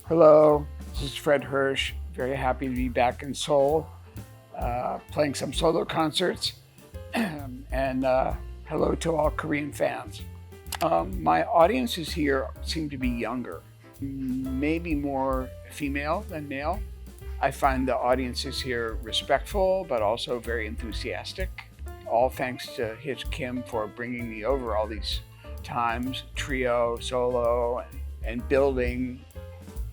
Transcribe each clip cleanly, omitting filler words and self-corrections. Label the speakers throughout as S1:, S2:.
S1: Hello, this is Fred Hersch. Very happy to be back in Seoul, playing some solo concerts. and hello to all Korean fans. My audiences here seem to be younger, maybe more female than male. I find the audiences here respectful, but also very enthusiastic. All thanks to Hitch Kim for bringing me over all these times, trio, solo, and building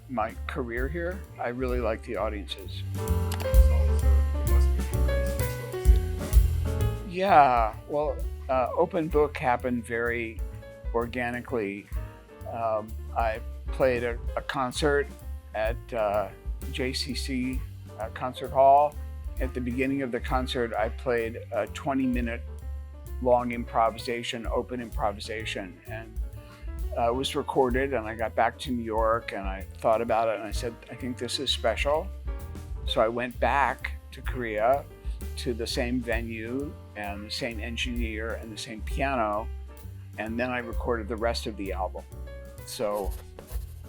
S1: my career here. I really like the audiences. Yeah, well, Open Book happened very organically. I played a concert at JCC Concert Hall. At the beginning of the concert, I played a 20-minute long improvisation, open improvisation, and it was recorded, and I got back to New York and I thought about it and I said, I think this is special. So I went back to Korea to the same venue and the same engineer and the same piano, and then I recorded the rest of the album. So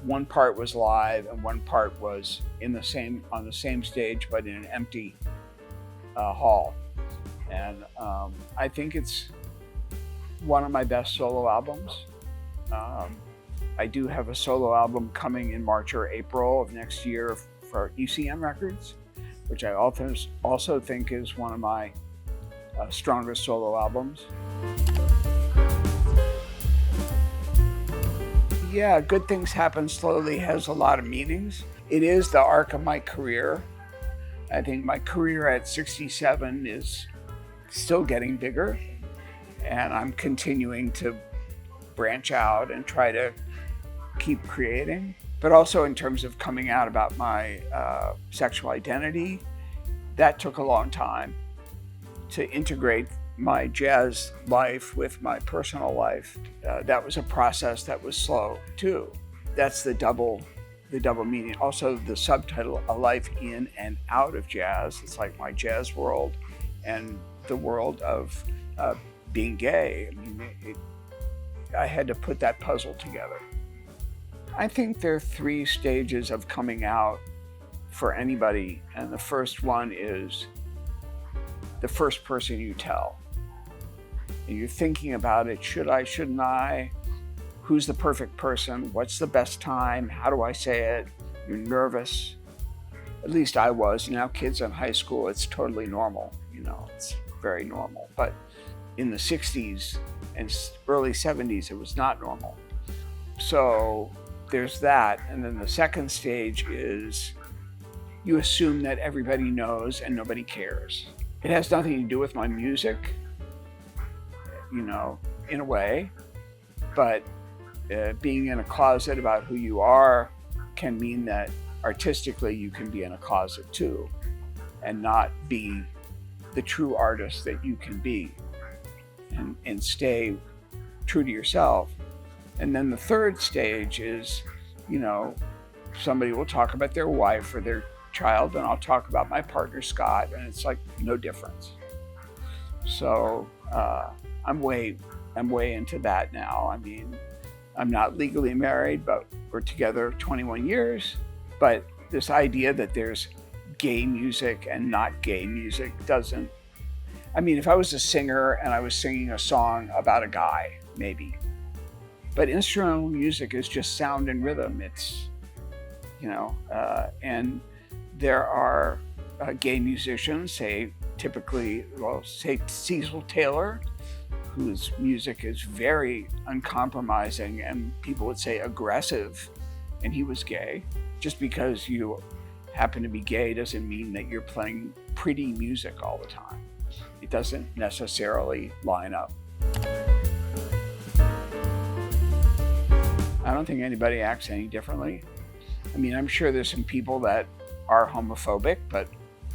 S1: one part was live and one part was on the same stage but in an empty hall. And I think it's one of my best solo albums. I do have a solo album coming in March or April of next year for ECM Records, which I also think is one of my strongest solo albums. Yeah, Good Things Happen Slowly has a lot of meanings. It is the arc of my career. I think my career at 67 is still getting bigger, and I'm continuing to branch out and try to keep creating. But also in terms of coming out about my sexual identity, that took a long time to integrate my jazz life with my personal life. That was a process that was slow too. That's the double meaning. Also the subtitle, A Life in and Out of Jazz. It's like my jazz world and the world of being gay. I mean, I had to put that puzzle together. I think there are 3 stages of coming out for anybody, and the first one is the first person you tell. And you're thinking about it, should I, shouldn't I? Who's the perfect person? What's the best time? How do I say it? You're nervous. At least I was. Now kids in high school, it's totally normal. It's very normal. But in the 60s and early 70s, it was not normal. So there's that. And then the second stage is you assume that everybody knows and nobody cares. It has nothing to do with my music, in a way, but being in a closet about who you are can mean that artistically you can be in a closet too and not be the true artist that you can be and stay true to yourself. And then the third stage is, somebody will talk about their wife or their child, and I'll talk about my partner, Scott, and it's like no difference. So I'm way into that now. I mean, I'm not legally married, but we're together 21 years. But this idea that there's gay music and not gay music doesn't. I mean, if I was a singer and I was singing a song about a guy, maybe. But instrumental music is just sound and rhythm. It's, and there are gay musicians, say Cecil Taylor, whose music is very uncompromising and people would say aggressive, and he was gay. Just because you happen to be gay doesn't mean that you're playing pretty music all the time. It doesn't necessarily line up. I don't think anybody acts any differently. I mean, I'm sure there's some people that are homophobic, but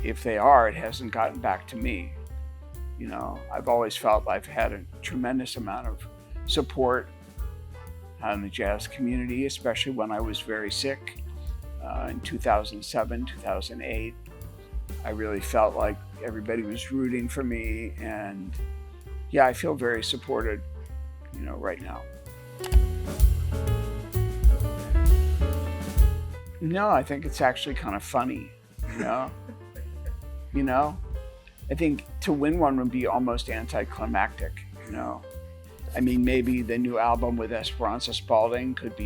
S1: if they are, it hasn't gotten back to me. I've always felt I've had a tremendous amount of support in the jazz community, especially when I was very sick in 2007, 2008. I really felt like everybody was rooting for me, and yeah, I feel very supported, right now. No, I think it's actually kind of funny, you know? You know? I think to win one would be almost anticlimactic, you know? I mean, maybe the new album with Esperanza Spalding could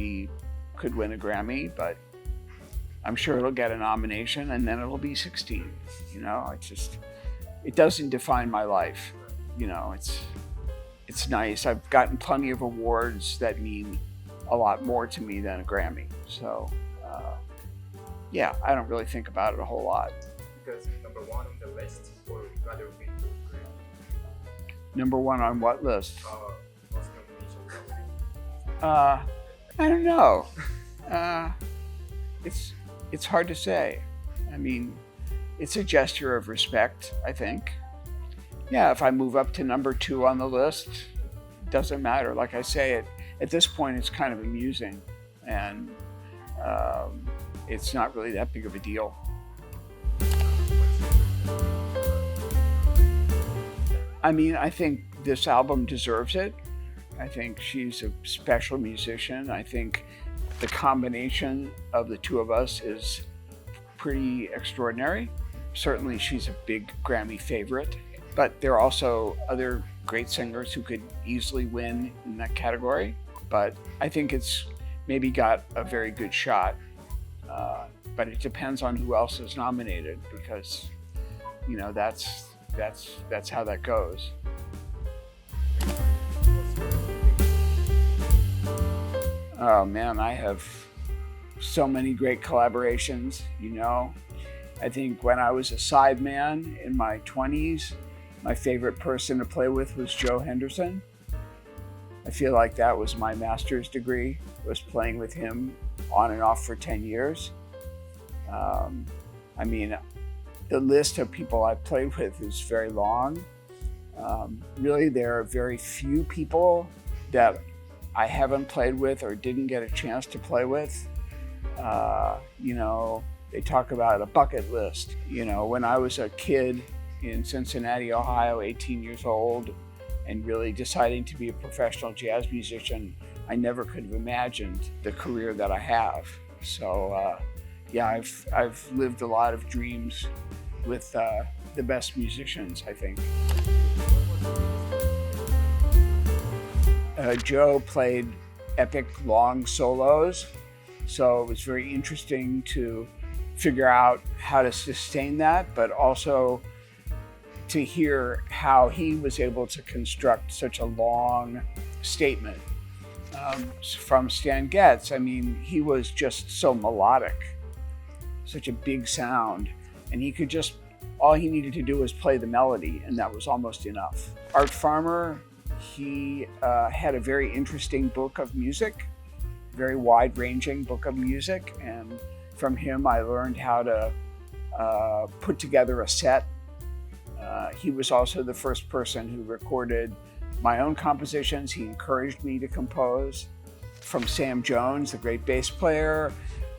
S1: win a Grammy, but I'm sure it'll get a nomination and then it'll be 16, you know? It doesn't define my life, you know? It's nice. I've gotten plenty of awards that mean a lot more to me than a Grammy. So, yeah, I don't really think about it a whole lot.
S2: Because number one on the list, or rather win the Grammy?
S1: Number one on what list?
S2: Most nominations.
S1: I don't know. It's hard to say. I mean, it's a gesture of respect, I think. Yeah, if I move up to number 2 on the list, doesn't matter. Like I say, at this point, it's kind of amusing, and it's not really that big of a deal. I mean, I think this album deserves it. I think she's a special musician. I think the combination of the two of us is pretty extraordinary. Certainly, she's a big Grammy favorite, but there are also other great singers who could easily win in that category. But I think it's maybe got a very good shot. But it depends on who else is nominated, because, you know, that's how that goes. Oh man, I have so many great collaborations, you know. I think when I was a sideman in my 20s, my favorite person to play with was Joe Henderson. I feel like that was my master's degree, was playing with him on and off for 10 years. I mean, the list of people I've played with is very long. Really, there are very few people that I haven't played with or didn't get a chance to play with. You know, they talk about a bucket list. You know, when I was a kid in Cincinnati, Ohio, 18 years old, and really deciding to be a professional jazz musician, I never could have imagined the career that I have. So, yeah, I've lived a lot of dreams with the best musicians, I think. Joe played epic long solos, so it was very interesting to figure out how to sustain that, but also to hear how he was able to construct such a long statement. From Stan Getz, I mean, he was just so melodic, such a big sound, and all he needed to do was play the melody, and that was almost enough. Art Farmer, he had a very interesting book of music, very wide-ranging book of music, and from him I learned how to put together a set. He was also the first person who recorded my own compositions. He encouraged me to compose. From Sam Jones, the great bass player,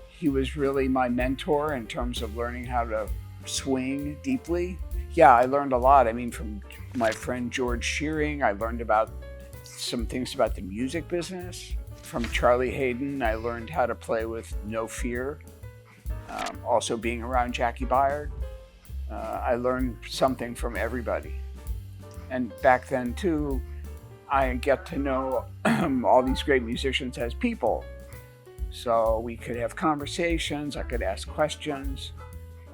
S1: he was really my mentor in terms of learning how to swing deeply. Yeah, I learned a lot. I mean, from my friend George Shearing, I learned about some things about the music business. From Charlie Hayden, I learned how to play with no fear. Also being around Jackie Byard, I learned something from everybody. And back then too, I get to know all these great musicians as people. So we could have conversations, I could ask questions.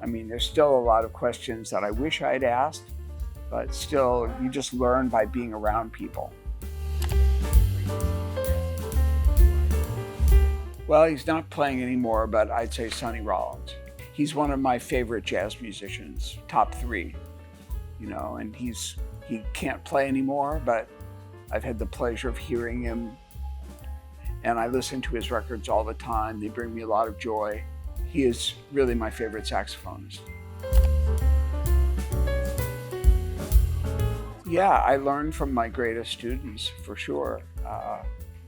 S1: I mean, there's still a lot of questions that I wish I'd asked, but still, you just learn by being around people. Well, he's not playing anymore, but I'd say Sonny Rollins. He's one of my favorite jazz musicians, top 3, you know, and he can't play anymore, but I've had the pleasure of hearing him, and I listen to his records all the time. They bring me a lot of joy. He is really my favorite saxophonist. Yeah, I learned from my greatest students, for sure.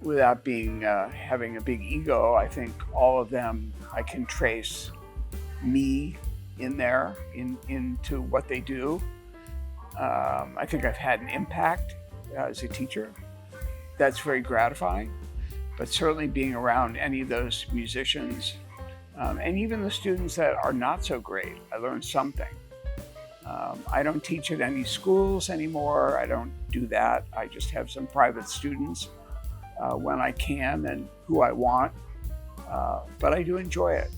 S1: Without having a big ego, I think all of them, I can trace me in there, into what they do. I think I've had an impact as a teacher. That's very gratifying. But certainly being around any of those musicians And even the students that are not so great, I learned something. I don't teach at any schools anymore. I don't do that. I just have some private students when I can and who I want. But I do enjoy it.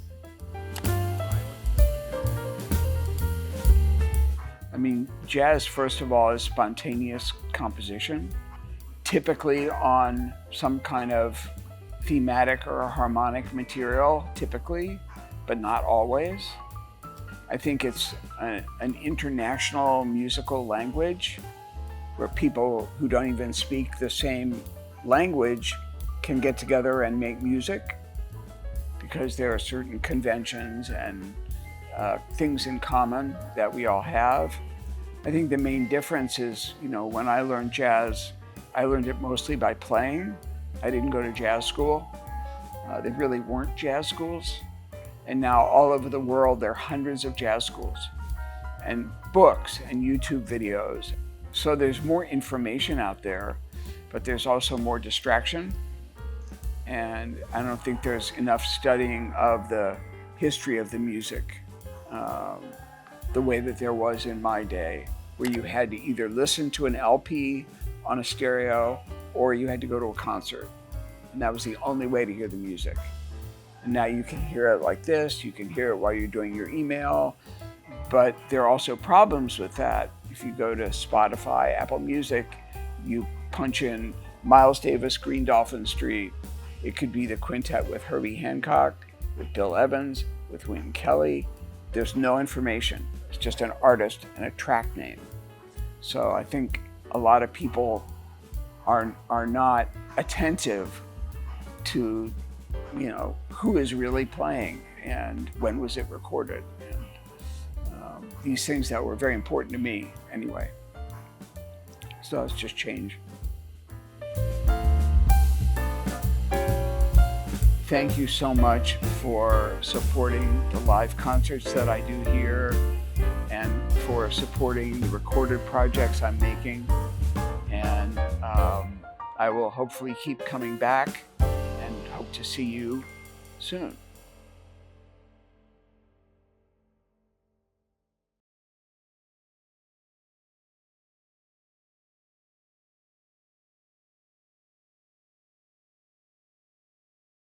S1: I mean, jazz, first of all, is spontaneous composition, typically on some kind of thematic or harmonic material, typically, but not always. I think it's an international musical language where people who don't even speak the same language can get together and make music because there are certain conventions and things in common that we all have. I think the main difference is, when I learned jazz, I learned it mostly by playing. I didn't go to jazz school. There really weren't jazz schools. And now all over the world, there are hundreds of jazz schools and books and YouTube videos. So there's more information out there, but there's also more distraction. And I don't think there's enough studying of the history of the music the way that there was in my day, where you had to either listen to an LP on a stereo or you had to go to a concert. And that was the only way to hear the music. And now you can hear it like this, you can hear it while you're doing your email, but there are also problems with that. If you go to Spotify, Apple Music, you punch in Miles Davis, Green Dolphin Street, it could be the quintet with Herbie Hancock, with Bill Evans, with Wynton Kelly. There's no information. It's just an artist and a track name. So I think a lot of people are not attentive to, who is really playing and when was it recorded. And these things that were very important to me anyway. So it's just changed. Thank you so much for supporting the live concerts that I do here and for supporting the recorded projects I'm making. And I will hopefully keep coming back and hope to see you soon.